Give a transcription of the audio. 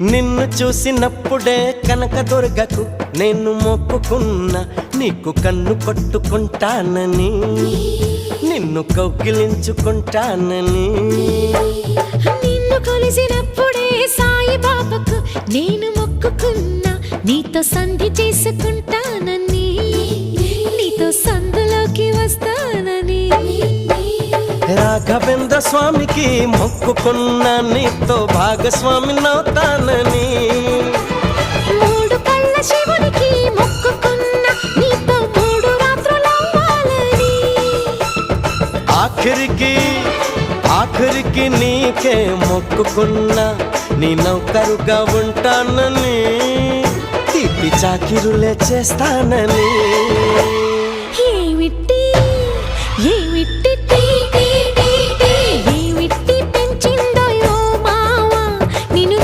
నిన్ను చూసినప్పుడే కనకదుర్గకు నేను మొక్కుకున్నా, నీకు కన్ను కొట్టుకుంటానని, నిన్ను కౌగిలించుకుంటానని. నిన్ను కొలిసినప్పుడే సాయిబాబాకు నేను మొక్కుకున్నా, నీతో సంధి చేసుకుంటానని, నీతో సందులోకి వస్తానని. రాఘవేంద్ర స్వామికి మొక్కుకున్నా, నీతో భాగస్వామి నవుతానని. మూడు కళ్ళ శివునికి మొక్కుకున్నా, నీతో 3 రాత్రులవ్వాలని. ఆఖరికి నీకే మొక్కుకున్నా, నీ నౌకరుగా ఉంటానని, తీపి చాకిరులే చేస్తానని.